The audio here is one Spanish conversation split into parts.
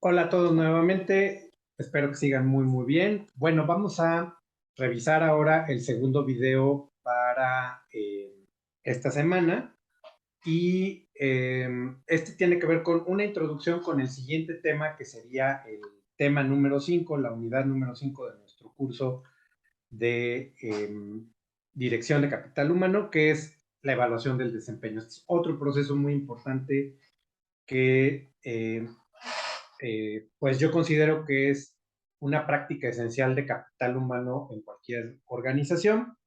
Hola a todos nuevamente, espero que sigan muy bien. Bueno, vamos a revisar ahora el segundo video para esta semana y este tiene que ver con una introducción con el siguiente tema que sería el tema número 5, la unidad número 5 de nuestro curso de dirección de capital humano, que es la evaluación del desempeño. Este es otro proceso muy importante que pues yo considero que es una práctica esencial de capital humano en cualquier organización.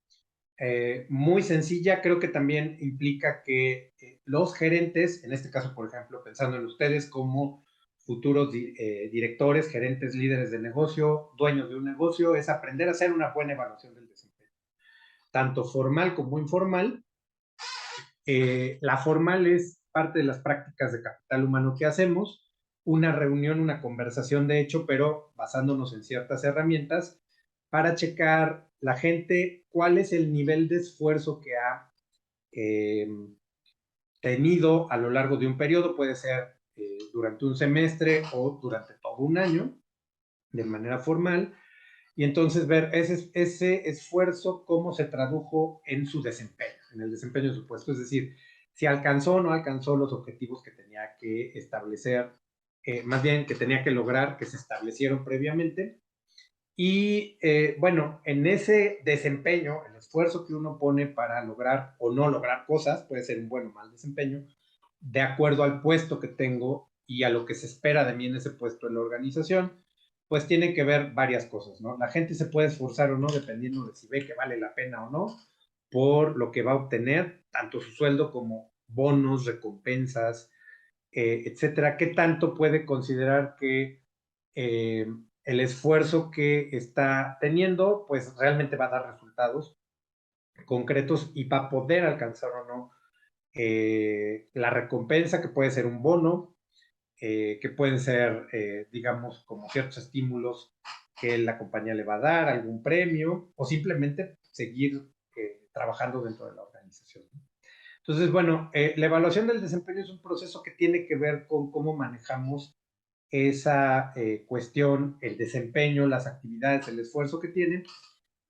Muy sencilla, creo que también implica que los gerentes, en este caso, por ejemplo, pensando en ustedes como futuros directores, gerentes, líderes de negocio, dueños de un negocio, es aprender a hacer una buena evaluación del desempeño, tanto formal como informal. La formal es parte de las prácticas de capital humano que hacemos, una reunión, una conversación de hecho, pero basándonos en ciertas herramientas para checar la gente cuál es el nivel de esfuerzo que ha eh, tenido a lo largo de un periodo, puede ser durante un semestre o durante todo un año, de manera formal, y entonces ver ese esfuerzo, cómo se tradujo en su desempeño, en el desempeño de su puesto. Es decir, si alcanzó o no alcanzó los objetivos que tenía que establecer, más bien que tenía que lograr, que se establecieron previamente. Y bueno, en ese desempeño, el esfuerzo que uno pone para lograr o no lograr cosas, puede ser un buen o mal desempeño, de acuerdo al puesto que tengo y a lo que se espera de mí en ese puesto en la organización, pues tiene que ver varias cosas, ¿no? La gente se puede esforzar o no, dependiendo de si ve que vale la pena o no, por lo que va a obtener, tanto su sueldo como bonos, recompensas, etcétera. ¿Qué tanto puede considerar que eh, el esfuerzo que está teniendo, pues realmente va a dar resultados concretos y va a poder alcanzar o no la recompensa, que puede ser un bono, que pueden ser, digamos, como ciertos estímulos que la compañía le va a dar, algún premio, o simplemente seguir trabajando dentro de la organización. Entonces, bueno, la evaluación del desempeño es un proceso que tiene que ver con cómo manejamos esa cuestión, el desempeño, las actividades, el esfuerzo que tienen.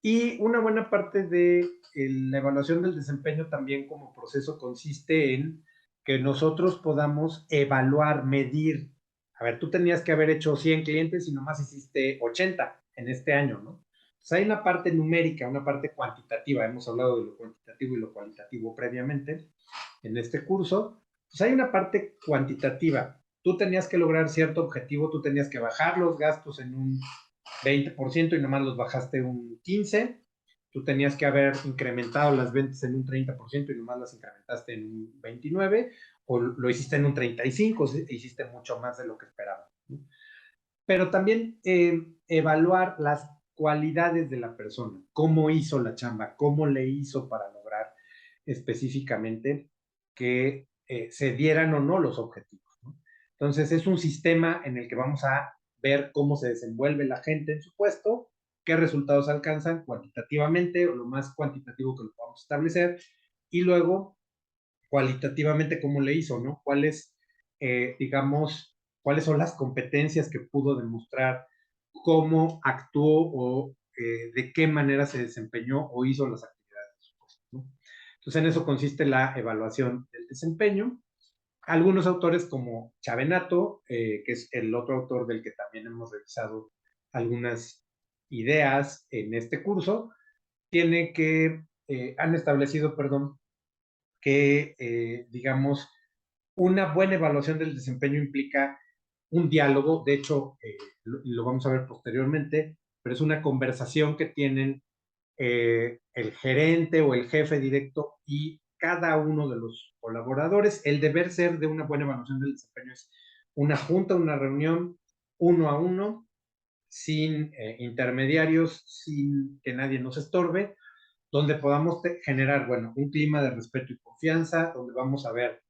Y una buena parte de la evaluación del desempeño también como proceso consiste en que nosotros podamos evaluar, medir. A ver, tú tenías que haber hecho 100 clientes y nomás hiciste 80 en este año, ¿no? Entonces hay una parte numérica, una parte cuantitativa. Hemos hablado de lo cuantitativo y lo cualitativo previamente en este curso. Pues hay una parte cuantitativa. Tú tenías que lograr cierto objetivo, tú tenías que bajar los gastos en un 20% y nomás los bajaste un 15%. Tú tenías que haber incrementado las ventas en un 30% y nomás las incrementaste en un 29%, o lo hiciste en un 35%, hiciste mucho más de lo que esperaba. Pero también evaluar las cualidades de la persona, cómo hizo la chamba, cómo le hizo para lograr específicamente que se dieran o no los objetivos, ¿no? Entonces es un sistema en el que vamos a ver cómo se desenvuelve la gente en su puesto, qué resultados alcanzan cuantitativamente o lo más cuantitativo que lo podamos establecer, y luego cualitativamente cómo le hizo, ¿no? ¿Cuáles, digamos, cuáles son las competencias que pudo demostrar, cómo actuó o de qué manera se desempeñó o hizo las actividades de su puesto, ¿no? Entonces, en eso consiste la evaluación del desempeño. Algunos autores como Chavenato, que es el otro autor del que también hemos revisado algunas ideas en este curso, han establecido, perdón, que, digamos, una buena evaluación del desempeño implica un diálogo, de hecho, lo vamos a ver posteriormente, pero es una conversación que tienen el gerente o el jefe directo y cada uno de los colaboradores. El deber ser de una buena evaluación del desempeño es una junta, una reunión uno a uno, sin intermediarios, sin que nadie nos estorbe, donde podamos generar, bueno, un clima de respeto y confianza, donde vamos a ver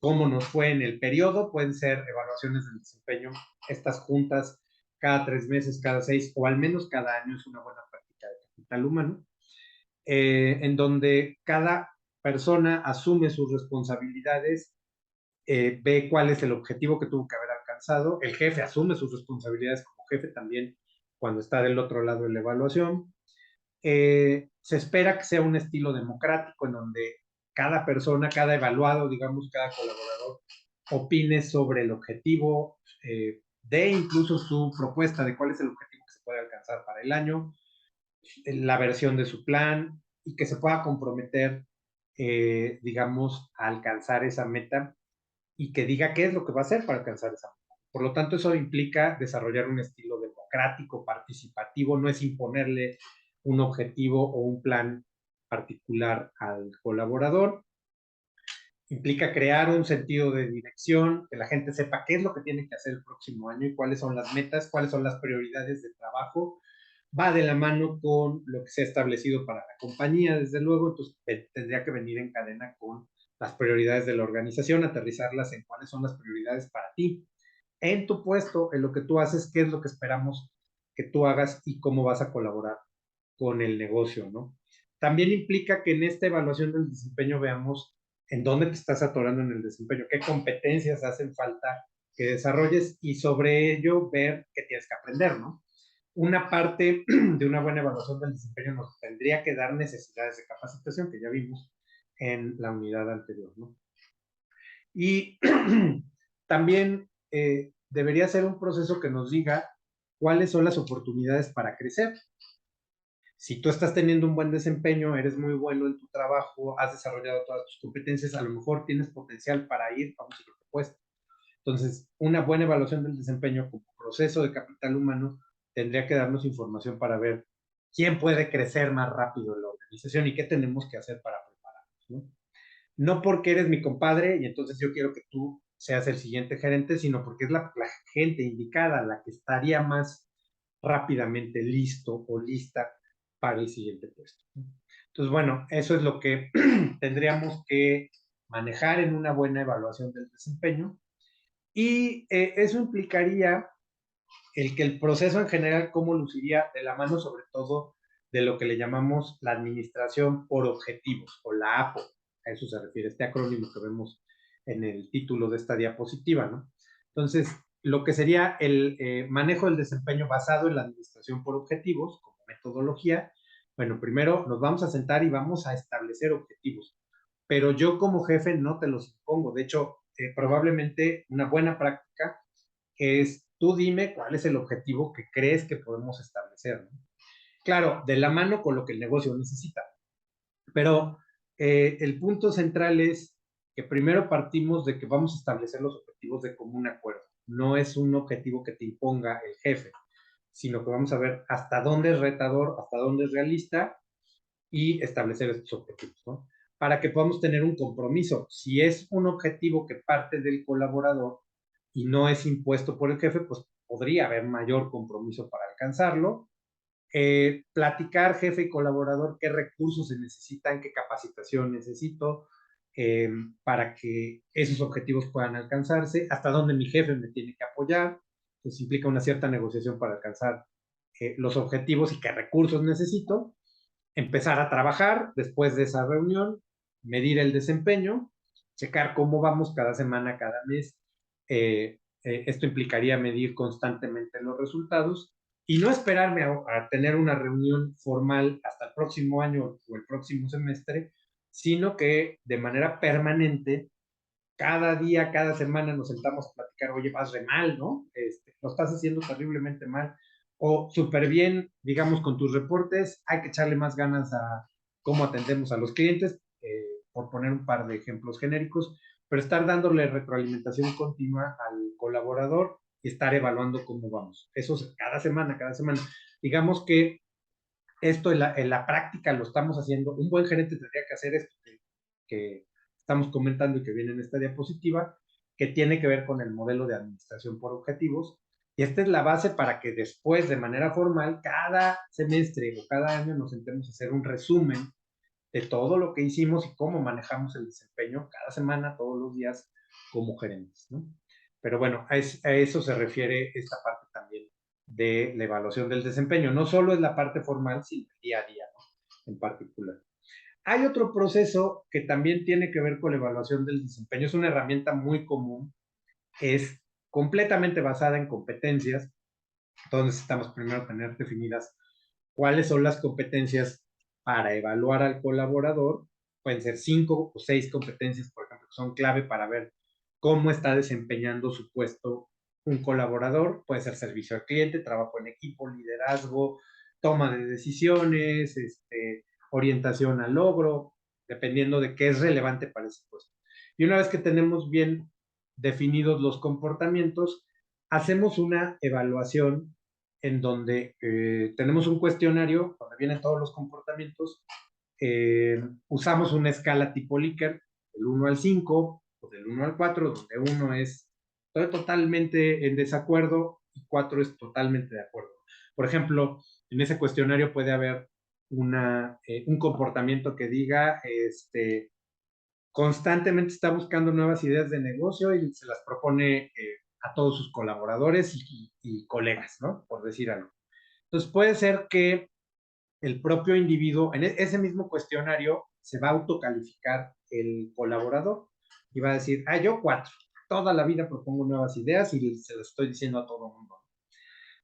cómo nos fue en el periodo. Pueden ser evaluaciones del desempeño, estas juntas cada 3 meses, cada 6 o al menos cada año, es una buena práctica de capital humano, en donde cada persona asume sus responsabilidades, ve cuál es el objetivo que tuvo que haber alcanzado. El jefe asume sus responsabilidades como jefe también cuando está del otro lado de la evaluación. Se espera que sea un estilo democrático en donde cada persona, cada evaluado, digamos, cada colaborador opine sobre el objetivo, dé incluso su propuesta de cuál es el objetivo que se puede alcanzar para el año, la versión de su plan y que se pueda comprometer, digamos, a alcanzar esa meta y que diga qué es lo que va a hacer para alcanzar esa meta. Por lo tanto, eso implica desarrollar un estilo democrático, participativo, no es imponerle un objetivo o un plan particular al colaborador. Implica crear un sentido de dirección, que la gente sepa qué es lo que tiene que hacer el próximo año y cuáles son las metas, cuáles son las prioridades de trabajo. Va de la mano con lo que se ha establecido para la compañía, desde luego, entonces tendría que venir en cadena con las prioridades de la organización, aterrizarlas en cuáles son las prioridades para ti. En tu puesto, en lo que tú haces, qué es lo que esperamos que tú hagas y cómo vas a colaborar con el negocio, ¿no? También implica que en esta evaluación del desempeño veamos en dónde te estás atorando en el desempeño, qué competencias hacen falta que desarrolles y sobre ello ver qué tienes que aprender, ¿no? Una parte de una buena evaluación del desempeño nos tendría que dar necesidades de capacitación, que ya vimos en la unidad anterior, ¿no? Y también debería ser un proceso que nos diga cuáles son las oportunidades para crecer. Si tú estás teniendo un buen desempeño, eres muy bueno en tu trabajo, has desarrollado todas tus competencias, a lo mejor tienes potencial para ir a un siguiente puesto. Entonces, una buena evaluación del desempeño como proceso de capital humano tendría que darnos información para ver quién puede crecer más rápido en la organización y qué tenemos que hacer para prepararnos, ¿no? No porque eres mi compadre y entonces yo quiero que tú seas el siguiente gerente, sino porque es la gente indicada la que estaría más rápidamente listo o lista para el siguiente puesto. Entonces, bueno, eso es lo que tendríamos que manejar en una buena evaluación del desempeño y eso implicaría el que el proceso en general, cómo luciría de la mano sobre todo de lo que le llamamos la administración por objetivos o la APO. A eso se refiere este acrónimo que vemos en el título de esta diapositiva, ¿no? Entonces, lo que sería el manejo del desempeño basado en la administración por objetivos como metodología. Bueno, primero nos vamos a sentar y vamos a establecer objetivos, pero yo como jefe no te los impongo. De hecho, probablemente una buena práctica es tú dime cuál es el objetivo que crees que podemos establecer, ¿no? Claro, de la mano con lo que el negocio necesita, pero el punto central es que primero partimos de que vamos a establecer los objetivos de común acuerdo. No es un objetivo que te imponga el jefe, sino que vamos a ver hasta dónde es retador, hasta dónde es realista y establecer estos objetivos, ¿no? Para que podamos tener un compromiso. Si es un objetivo que parte del colaborador y no es impuesto por el jefe, pues podría haber mayor compromiso para alcanzarlo. Platicar jefe y colaborador qué recursos se necesitan, qué capacitación necesito para que esos objetivos puedan alcanzarse, hasta dónde mi jefe me tiene que apoyar, pues implica una cierta negociación para alcanzar los objetivos y qué recursos necesito, empezar a trabajar después de esa reunión, medir el desempeño, checar cómo vamos cada semana, cada mes. Esto implicaría medir constantemente los resultados y no esperarme a tener una reunión formal hasta el próximo año o el próximo semestre, sino que de manera permanente, cada día, cada semana nos sentamos a platicar, oye, vas re mal, ¿no? Lo estás haciendo terriblemente mal. O súper bien, digamos, con tus reportes, hay que echarle más ganas a cómo atendemos a los clientes, por poner un par de ejemplos genéricos, pero estar dándole retroalimentación continua al colaborador y estar evaluando cómo vamos. Eso es cada semana, cada semana. Digamos que esto en la práctica lo estamos haciendo. Un buen gerente tendría que hacer esto que estamos comentando y que viene en esta diapositiva, que tiene que ver con el modelo de administración por objetivos. Y esta es la base para que después, de manera formal, cada semestre o cada año nos sentemos a hacer un resumen de todo lo que hicimos y cómo manejamos el desempeño cada semana, todos los días, como gerentes, ¿no? Pero bueno, a eso se refiere esta parte también de la evaluación del desempeño. No solo es la parte formal, sino el día a día, ¿no? En particular. Hay otro proceso que también tiene que ver con la evaluación del desempeño. Es una herramienta muy común, es completamente basada en competencias. Entonces necesitamos primero tener definidas cuáles son las competencias para evaluar al colaborador. Pueden ser 5 o 6 competencias, por ejemplo, que son clave para ver cómo está desempeñando su puesto un colaborador. Puede ser servicio al cliente, trabajo en equipo, liderazgo, toma de decisiones, orientación al logro, dependiendo de qué es relevante para ese puesto. Y una vez que tenemos bien definidos los comportamientos, hacemos una evaluación en donde tenemos un cuestionario donde vienen todos los comportamientos. Usamos una escala tipo Likert, del 1 al 5 o del 1 al 4, donde 1 es estoy totalmente en desacuerdo y 4 es totalmente de acuerdo. Por ejemplo, en ese cuestionario puede haber un comportamiento que diga, constantemente está buscando nuevas ideas de negocio y se las propone a todos sus colaboradores y colegas, ¿no? Por decir algo. Entonces puede ser que el propio individuo, en ese mismo cuestionario, se va a autocalificar el colaborador y va a decir, yo 4, toda la vida propongo nuevas ideas y se lo estoy diciendo a todo el mundo.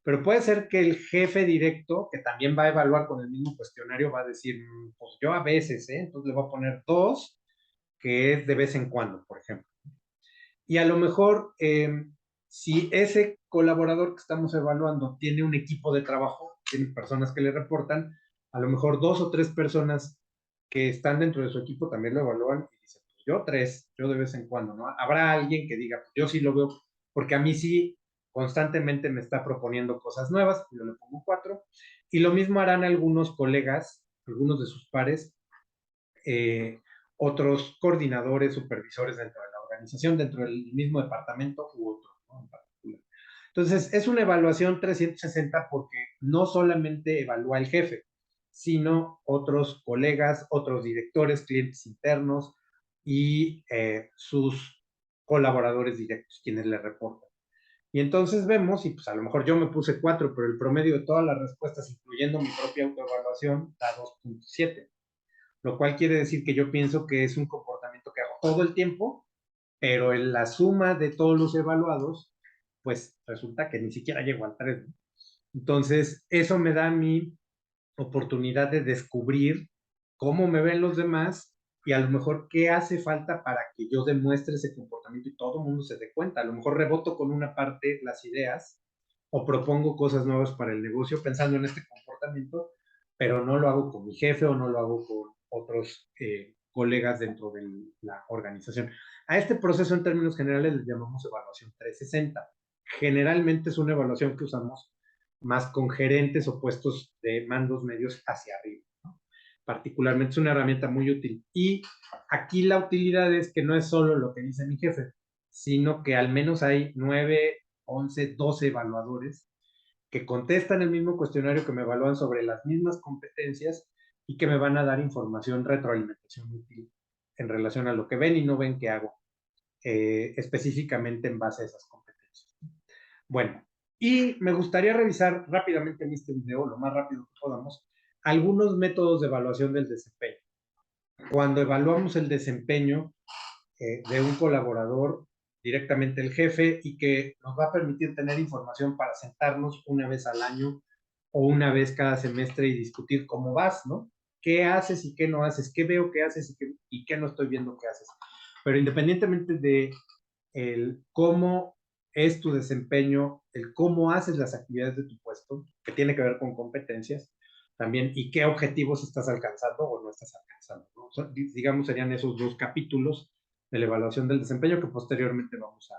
Pero puede ser que el jefe directo, que también va a evaluar con el mismo cuestionario, va a decir, pues yo a veces, entonces le voy a poner 2, que es de vez en cuando, por ejemplo. Y a lo mejor, si ese colaborador que estamos evaluando tiene un equipo de trabajo, tiene personas que le reportan, a lo mejor 2 o 3 personas que están dentro de su equipo también lo evalúan y dicen, pues yo 3, yo de vez en cuando, ¿no? Habrá alguien que diga, pues yo sí lo veo, porque a mí sí constantemente me está proponiendo cosas nuevas, yo le pongo 4. Y lo mismo harán algunos colegas, algunos de sus pares, otros coordinadores, supervisores dentro de la organización, dentro del mismo departamento u otro, ¿no? En particular. Entonces, es una evaluación 360 porque no solamente evalúa el jefe, sino otros colegas, otros directores, clientes internos y sus colaboradores directos, quienes le reportan. Y entonces vemos, y pues a lo mejor yo me puse 4, pero el promedio de todas las respuestas, incluyendo mi propia autoevaluación, da 2.7, lo cual quiere decir que yo pienso que es un comportamiento que hago todo el tiempo, pero en la suma de todos los evaluados, pues resulta que ni siquiera llego al 3, ¿no? Entonces, eso me da mi oportunidad de descubrir cómo me ven los demás y a lo mejor qué hace falta para que yo demuestre ese comportamiento y todo el mundo se dé cuenta. A lo mejor reboto con una parte las ideas o propongo cosas nuevas para el negocio pensando en este comportamiento, pero no lo hago con mi jefe o no lo hago con otros colegas dentro de la organización. A este proceso en términos generales le llamamos evaluación 360. Generalmente es una evaluación que usamos más con gerentes o puestos de mandos medios hacia arriba, ¿no? Particularmente es una herramienta muy útil. Y aquí la utilidad es que no es solo lo que dice mi jefe, sino que al menos hay 9, 11, 12 evaluadores que contestan el mismo cuestionario, que me evalúan sobre las mismas competencias y que me van a dar información, retroalimentación útil en relación a lo que ven y no ven que hago, específicamente en base a esas competencias. Bueno, y me gustaría revisar rápidamente en este video, lo más rápido que podamos, algunos métodos de evaluación del desempeño. Cuando evaluamos el desempeño de un colaborador, directamente el jefe, y que nos va a permitir tener información para sentarnos una vez al año o una vez cada semestre y discutir cómo vas, ¿no? ¿Qué haces y qué no haces? ¿Qué veo que haces y qué no estoy viendo que haces? Pero independientemente de el cómo es tu desempeño, el cómo haces las actividades de tu puesto, que tiene que ver con competencias también, y qué objetivos estás alcanzando o no estás alcanzando, ¿no? Digamos, serían esos 2 capítulos de la evaluación del desempeño que posteriormente vamos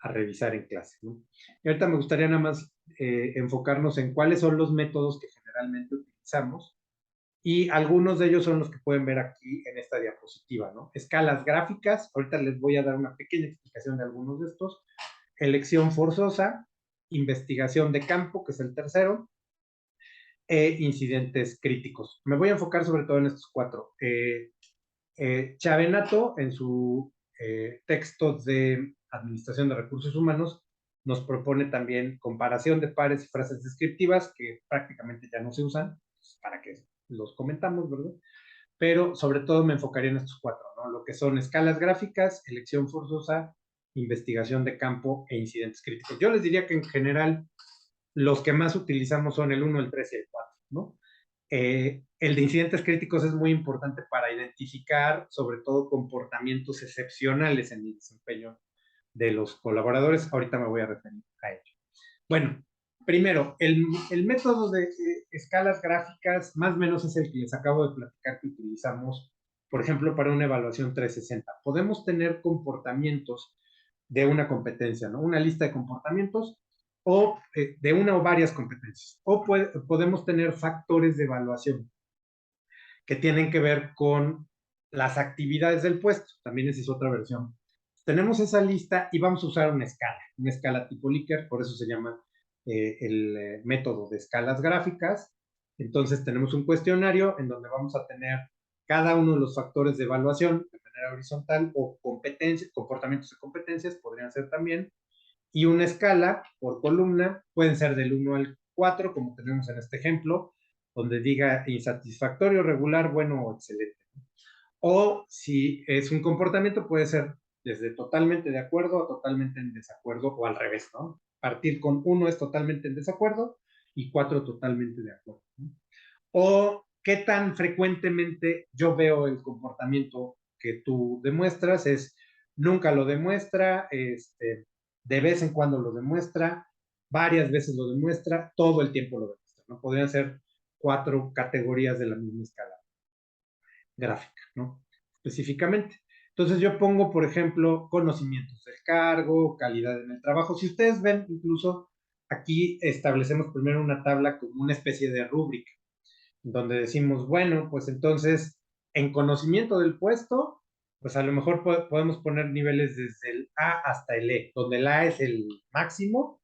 a revisar en clase, ¿no? Y ahorita me gustaría nada más enfocarnos en cuáles son los métodos que generalmente utilizamos, y algunos de ellos son los que pueden ver aquí en esta diapositiva, ¿no? Escalas gráficas, ahorita les voy a dar una pequeña explicación de algunos de estos. Elección forzosa, investigación de campo, que es el tercero, incidentes críticos. Me voy a enfocar sobre todo en estos 4. Chavenato, en su texto de Administración de Recursos Humanos, nos propone también comparación de pares y frases descriptivas, que prácticamente ya no se usan, para que los comentamos, ¿verdad? Pero sobre todo me enfocaría en estos 4, ¿no? Lo que son escalas gráficas, elección forzosa, investigación de campo e incidentes críticos. Yo les diría que en general los que más utilizamos son el 1, el 3 y el 4, ¿no? El de incidentes críticos es muy importante para identificar, sobre todo, comportamientos excepcionales en el desempeño de los colaboradores. Ahorita me voy a referir a ello. Bueno, primero, el método de escalas gráficas más o menos es el que les acabo de platicar que utilizamos, por ejemplo, para una evaluación 360. Podemos tener comportamientos de una competencia, ¿no? Una lista de comportamientos o de una o varias competencias. O podemos tener factores de evaluación que tienen que ver con las actividades del puesto. También esa es otra versión. Tenemos esa lista y vamos a usar una escala tipo Likert, por eso se llama el método de escalas gráficas. Entonces tenemos un cuestionario en donde vamos a tener cada uno de los factores de evaluación de manera horizontal o competencias, comportamientos de competencias, podrían ser también, y una escala por columna, pueden ser del 1 al 4, como tenemos en este ejemplo, donde diga insatisfactorio, regular, bueno o excelente. O si es un comportamiento, puede ser desde totalmente de acuerdo a totalmente en desacuerdo o al revés, ¿no? Partir con 1 es totalmente en desacuerdo y 4 totalmente de acuerdo, ¿no? O qué tan frecuentemente yo veo el comportamiento que tú demuestras, es nunca lo demuestra, de vez en cuando lo demuestra, varias veces lo demuestra, todo el tiempo lo demuestra, ¿no? Podrían ser 4 categorías de la misma escala gráfica, ¿no? Específicamente. Entonces yo pongo, por ejemplo, conocimientos del cargo, calidad en el trabajo. Si ustedes ven, incluso aquí establecemos primero una tabla como una especie de rúbrica, donde decimos, bueno, pues entonces, en conocimiento del puesto, pues a lo mejor podemos poner niveles desde el A hasta el E, donde el A es el máximo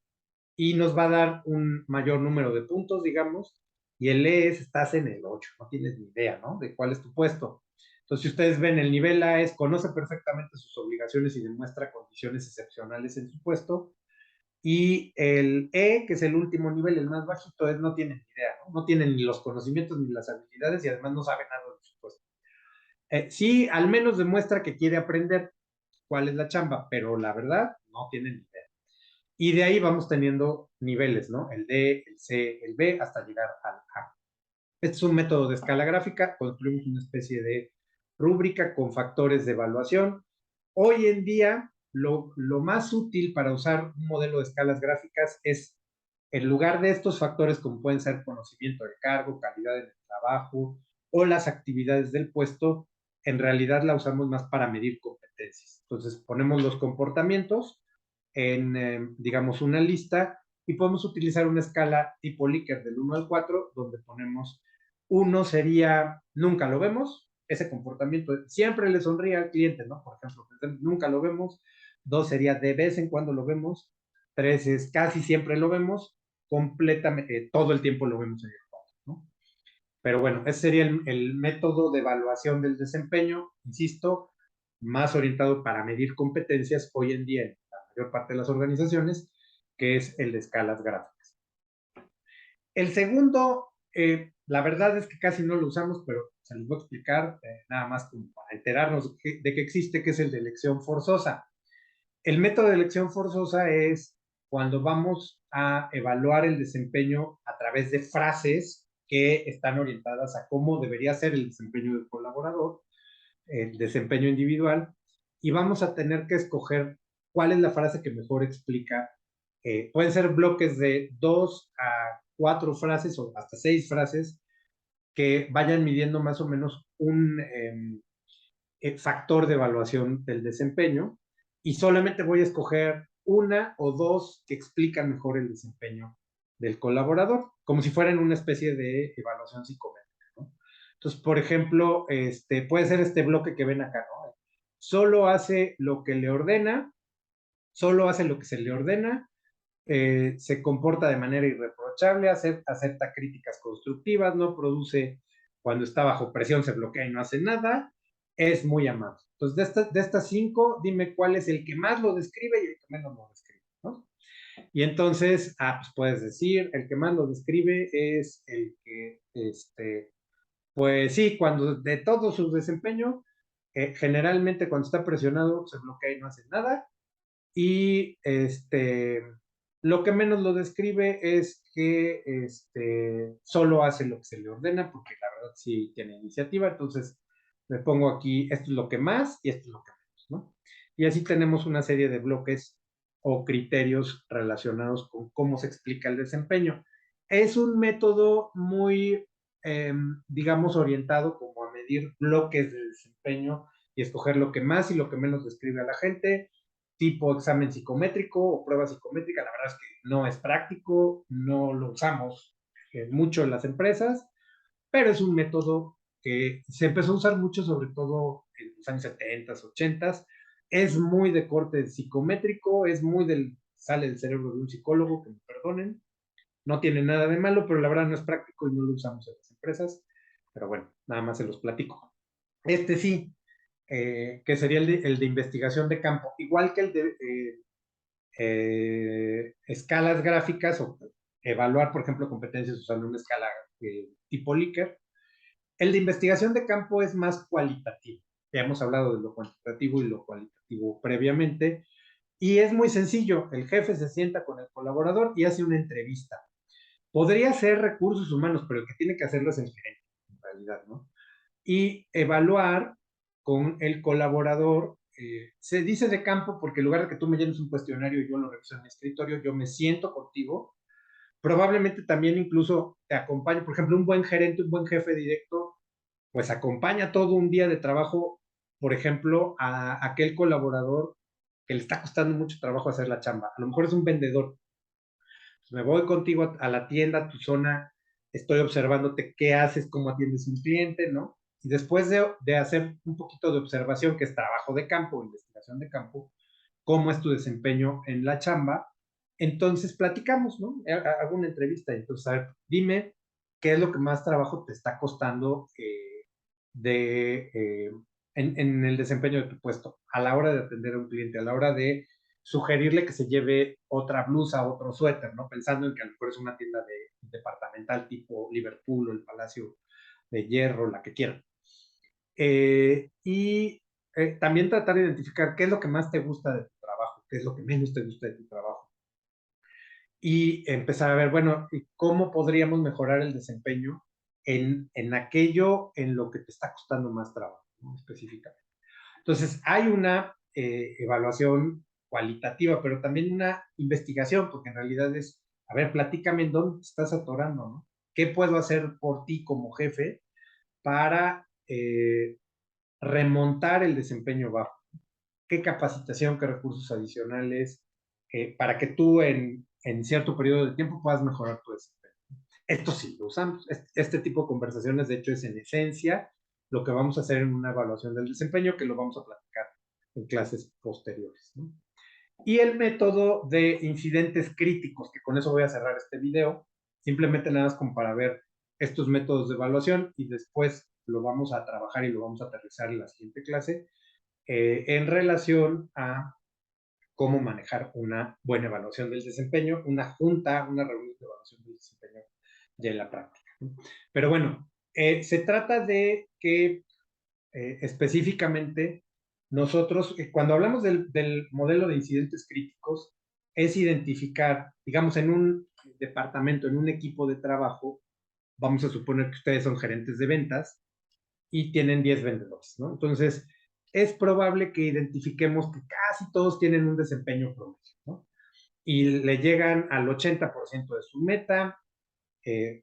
y nos va a dar un mayor número de puntos, digamos, y el E es, estás en el 8, no tienes ni idea, ¿no? De cuál es tu puesto. Entonces, si ustedes ven, el nivel A es, conoce perfectamente sus obligaciones y demuestra condiciones excepcionales en su puesto, y el E, que es el último nivel, el más bajito, es no tiene ni idea, ¿no? No tiene ni los conocimientos ni las habilidades y además no sabe nada de su puesto. Sí, al menos demuestra que quiere aprender cuál es la chamba, pero la verdad no tiene ni idea. Y de ahí vamos teniendo niveles, ¿no? El D, el C, el B, hasta llegar al A. Este es un método de escala gráfica, construimos una especie de rúbrica con factores de evaluación. Hoy en día, lo más útil para usar un modelo de escalas gráficas es, en lugar de estos factores como pueden ser conocimiento del cargo, calidad del trabajo o las actividades del puesto, en realidad la usamos más para medir competencias. Entonces ponemos los comportamientos en, digamos, una lista y podemos utilizar una escala tipo Likert del 1 al 4, donde ponemos 1 sería nunca lo vemos, ese comportamiento siempre le sonríe al cliente, ¿no? Por ejemplo, nunca lo vemos. 2 sería de vez en cuando lo vemos. 3 es casi siempre lo vemos. Completamente, todo el tiempo lo vemos en el 4, ¿no? Pero bueno, ese sería el método de evaluación del desempeño, insisto, más orientado para medir competencias hoy en día en la mayor parte de las organizaciones, que es el de escalas gráficas. El segundo, la verdad es que casi no lo usamos, pero se los voy a explicar nada más como para enterarnos de que existe, que es el de elección forzosa. El método de elección forzosa es cuando vamos a evaluar el desempeño a través de frases que están orientadas a cómo debería ser el desempeño del colaborador, el desempeño individual, y vamos a tener que escoger cuál es la frase que mejor explica. Pueden ser bloques de 2 a 4 frases o hasta 6 frases que vayan midiendo más o menos un factor de evaluación del desempeño, y solamente voy a escoger una o dos que explican mejor el desempeño del colaborador, como si fueran una especie de evaluación psicométrica, ¿no? Entonces, por ejemplo, puede ser este bloque que ven acá, ¿no? Solo hace lo que le ordena, solo hace lo que se le ordena, se comporta de manera irreprochable, acepta críticas constructivas, no produce cuando está bajo presión, se bloquea y no hace nada, es muy amable. Entonces, de estas 5, dime cuál es el que más lo describe y el que menos lo describe, ¿no? Y entonces, pues puedes decir, el que más lo describe es el que, pues sí, cuando de todo su desempeño, generalmente cuando está presionado se bloquea y no hace nada, y lo que menos lo describe es que solo hace lo que se le ordena, porque la verdad sí tiene iniciativa. Entonces le pongo aquí, esto es lo que más y esto es lo que menos, ¿no? Y así tenemos una serie de bloques o criterios relacionados con cómo se explica el desempeño. Es un método muy, digamos, orientado como a medir bloques de desempeño y escoger lo que más y lo que menos describe a la gente, tipo examen psicométrico o prueba psicométrica. La verdad es que no es práctico, no lo usamos mucho en las empresas, pero es un método que se empezó a usar mucho, sobre todo en los años 70, 80. Es muy de corte psicométrico, es muy sale del cerebro de un psicólogo, que me perdonen. No tiene nada de malo, pero la verdad no es práctico y no lo usamos en las empresas. Pero bueno, nada más se los platico. Sí, que sería el de investigación de campo, igual que el de escalas gráficas o evaluar, por ejemplo, competencias usando una escala tipo Likert. El de investigación de campo es más cualitativo. Ya hemos hablado de lo cuantitativo y lo cualitativo previamente. Y es muy sencillo. El jefe se sienta con el colaborador y hace una entrevista. Podría ser recursos humanos, pero el que tiene que hacerlo es el gerente, en realidad, ¿no? Y evaluar con el colaborador. Se dice de campo porque en lugar de que tú me llenes un cuestionario y yo lo reviso en mi escritorio, yo me siento contigo. Probablemente también incluso te acompañe, por ejemplo, un buen gerente, un buen jefe directo, pues acompaña todo un día de trabajo, por ejemplo, a aquel colaborador que le está costando mucho trabajo hacer la chamba. A lo mejor es un vendedor. Pues me voy contigo a la tienda, a tu zona, estoy observándote qué haces, cómo atiendes a un cliente, ¿no? Y después de hacer un poquito de observación, que es trabajo de campo, investigación de campo, cómo es tu desempeño en la chamba, entonces platicamos, ¿no? Hago una entrevista y entonces, a ver, dime qué es lo que más trabajo te está costando de, eh, en el desempeño de tu puesto, a la hora de atender a un cliente, a la hora de sugerirle que se lleve otra blusa, otro suéter, ¿no? Pensando en que a lo mejor es una tienda departamental tipo Liverpool o el Palacio de Hierro, la que quieran. Y también tratar de identificar qué es lo que más te gusta de tu trabajo, qué es lo que menos te gusta de tu trabajo. Y empezar a ver, bueno, ¿cómo podríamos mejorar el desempeño en aquello en lo que te está costando más trabajo, ¿no? Específicamente. Entonces, hay una evaluación cualitativa, pero también una investigación, porque en realidad es, a ver, platícame en dónde te estás atorando, ¿no? ¿Qué puedo hacer por ti como jefe para remontar el desempeño bajo? ¿Qué capacitación, qué recursos adicionales para que tú en cierto periodo de tiempo puedas mejorar tu desempeño? Esto sí lo usamos. Este tipo de conversaciones, de hecho, es en esencia lo que vamos a hacer en una evaluación del desempeño, que lo vamos a platicar en clases posteriores, ¿no? Y el método de incidentes críticos, que con eso voy a cerrar este video, simplemente nada más como para ver estos métodos de evaluación y después lo vamos a trabajar y lo vamos a aterrizar en la siguiente clase en relación a cómo manejar una buena evaluación del desempeño, una junta, una reunión de evaluación del desempeño ya en la práctica. Pero bueno, se trata de que específicamente nosotros, cuando hablamos del modelo de incidentes críticos, es identificar, digamos, en un departamento, en un equipo de trabajo, vamos a suponer que ustedes son gerentes de ventas y tienen 10 vendedores, ¿no? Entonces, es probable que identifiquemos que casi todos tienen un desempeño promedio, ¿no? Y le llegan al 80% de su meta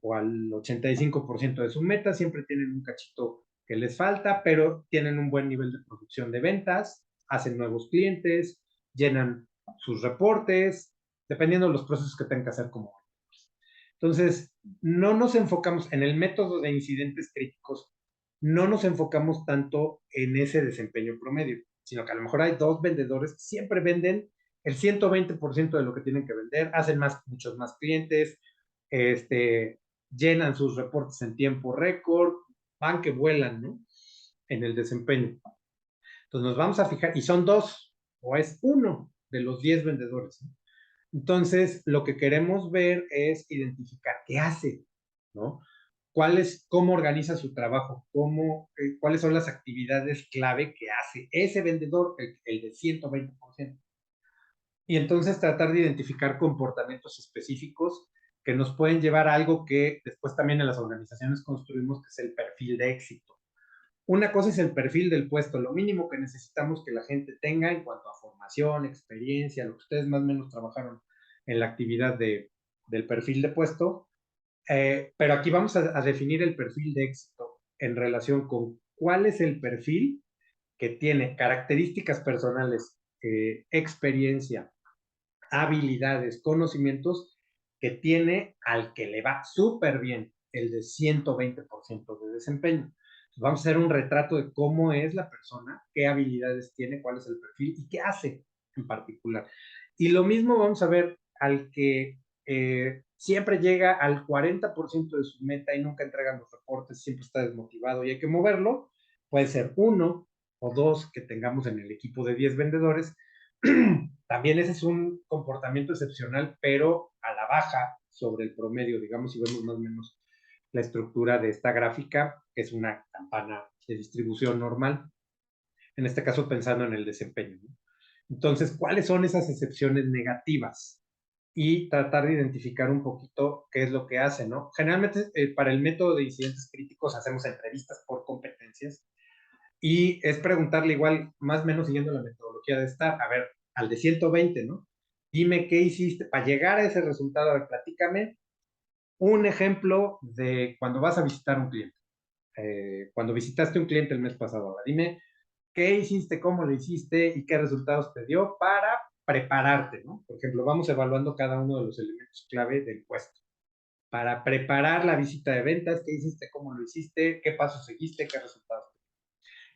o al 85% de su meta, siempre tienen un cachito que les falta, pero tienen un buen nivel de producción de ventas, hacen nuevos clientes, llenan sus reportes, dependiendo de los procesos que tengan que hacer como. Entonces, no nos enfocamos en el método de incidentes críticos, no nos enfocamos tanto en ese desempeño promedio, sino que a lo mejor hay dos vendedores que siempre venden el 120% de lo que tienen que vender, hacen muchos más clientes, llenan sus reportes en tiempo récord, van que vuelan, ¿no? En el desempeño. Entonces nos vamos a fijar, y son dos, o es uno de los 10 vendedores, ¿no? Entonces, lo que queremos ver es identificar qué hace, ¿no? Cómo organiza su trabajo, cuáles son las actividades clave que hace ese vendedor, el de 120%. y entonces tratar de identificar comportamientos específicos que nos pueden llevar a algo que después también en las organizaciones construimos, que es el perfil de éxito. Una cosa es el perfil del puesto, lo mínimo que necesitamos que la gente tenga en cuanto a formación, experiencia, lo que ustedes más o menos trabajaron en la actividad del perfil de puesto, pero aquí vamos a definir el perfil de éxito en relación con cuál es el perfil que tiene características personales, experiencia, habilidades, conocimientos que tiene al que le va súper bien, el de 120% de desempeño. Vamos a hacer un retrato de cómo es la persona, qué habilidades tiene, cuál es el perfil y qué hace en particular. Y lo mismo vamos a ver al que siempre llega al 40% de su meta y nunca entrega los reportes, siempre está desmotivado y hay que moverlo. Puede ser uno o dos que tengamos en el equipo de 10 vendedores. También ese es un comportamiento excepcional, pero a la baja sobre el promedio, digamos, si vemos más o menos la estructura de esta gráfica, que es una campana de distribución normal, en este caso pensando en el desempeño, ¿no? Entonces, ¿cuáles son esas excepciones negativas? Y tratar de identificar un poquito qué es lo que hace, ¿no? Generalmente, para el método de incidentes críticos hacemos entrevistas por competencias y es preguntarle igual, más o menos siguiendo la metodología de STAR, a ver, al de 120, ¿no? Dime qué hiciste para llegar a ese resultado. A ver, platícame un ejemplo de cuando vas a visitar un cliente. Cuando visitaste un cliente el mes pasado, ahora, dime qué hiciste, cómo lo hiciste y qué resultados te dio para prepararte, ¿no? Por ejemplo, vamos evaluando cada uno de los elementos clave del puesto. Para preparar la visita de ventas, qué hiciste, cómo lo hiciste, qué pasos seguiste, qué resultados.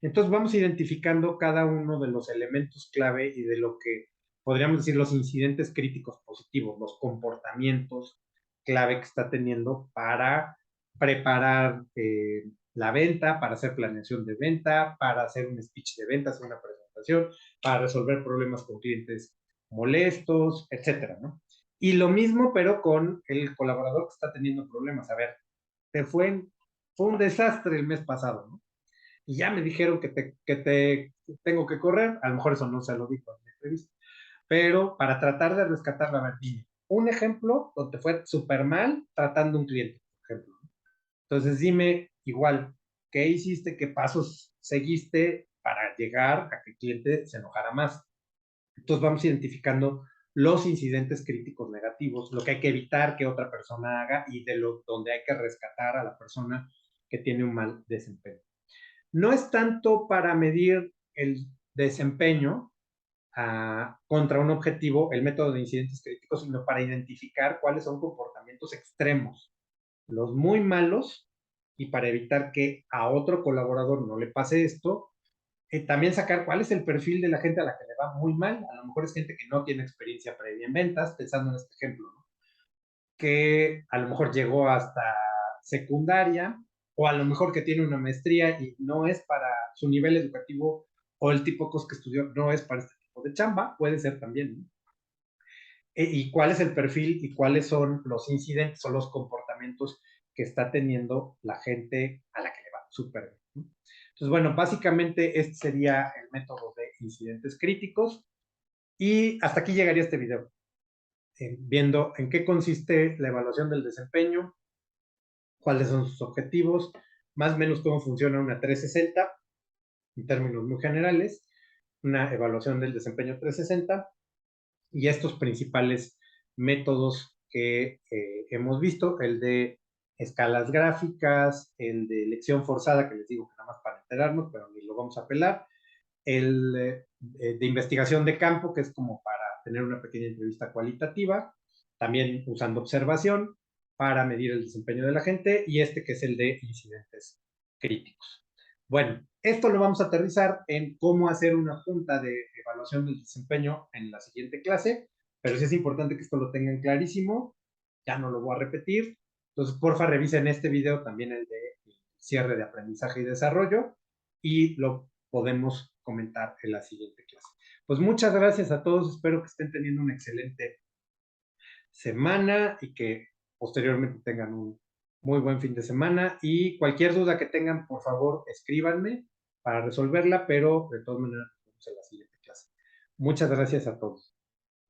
Entonces vamos identificando cada uno de los elementos clave y de lo que podríamos decir los incidentes críticos positivos, los comportamientos clave que está teniendo para preparar la venta, para hacer planeación de venta, para hacer un speech de ventas, una presentación, para resolver problemas con clientes molestos, etcétera, ¿no? Y lo mismo, pero con el colaborador que está teniendo problemas. A ver, fue un desastre el mes pasado, ¿no? Y ya me dijeron que te tengo que correr, a lo mejor eso no se lo dijo en la entrevista, pero para tratar de rescatar la verdad, un ejemplo donde fue súper mal tratando un cliente, por ejemplo. Entonces dime igual, ¿qué hiciste, qué pasos seguiste para llegar a que el cliente se enojara más? Entonces vamos identificando los incidentes críticos negativos, lo que hay que evitar que otra persona haga y donde hay que rescatar a la persona que tiene un mal desempeño. No es tanto para medir el desempeño contra un objetivo, el método de incidentes críticos, sino para identificar cuáles son comportamientos extremos, los muy malos, y para evitar que a otro colaborador no le pase esto, también sacar cuál es el perfil de la gente a la que le va muy mal. A lo mejor es gente que no tiene experiencia previa en ventas, pensando en este ejemplo, ¿no? Que a lo mejor llegó hasta secundaria o a lo mejor que tiene una maestría y no es para su nivel educativo o el tipo de cosas que estudió no es para este tipo de chamba, puede ser también, ¿no? Y cuál es el perfil y cuáles son los incidentes o los comportamientos que está teniendo la gente a la que le va súper bien, ¿no? Entonces, bueno, básicamente este sería el método de incidentes críticos y hasta aquí llegaría este video, viendo en qué consiste la evaluación del desempeño, cuáles son sus objetivos, más o menos cómo funciona una 360 en términos muy generales, una evaluación del desempeño 360 y estos principales métodos que hemos visto, el de escalas gráficas, el de elección forzada, que les digo que nada más para enterarnos, pero ni lo vamos a apelar, el de investigación de campo, que es como para tener una pequeña entrevista cualitativa, también usando observación para medir el desempeño de la gente, y este que es el de incidentes críticos. Bueno, esto lo vamos a aterrizar en cómo hacer una junta de evaluación del desempeño en la siguiente clase, pero sí es importante que esto lo tengan clarísimo, ya no lo voy a repetir, entonces porfa revisen este video, también el de cierre de aprendizaje y desarrollo, y lo podemos comentar en la siguiente clase. Pues muchas gracias a todos, espero que estén teniendo una excelente semana y que posteriormente tengan un muy buen fin de semana y cualquier duda que tengan, por favor, escríbanme para resolverla, pero de todas maneras nos vemos en la siguiente clase. Muchas gracias a todos.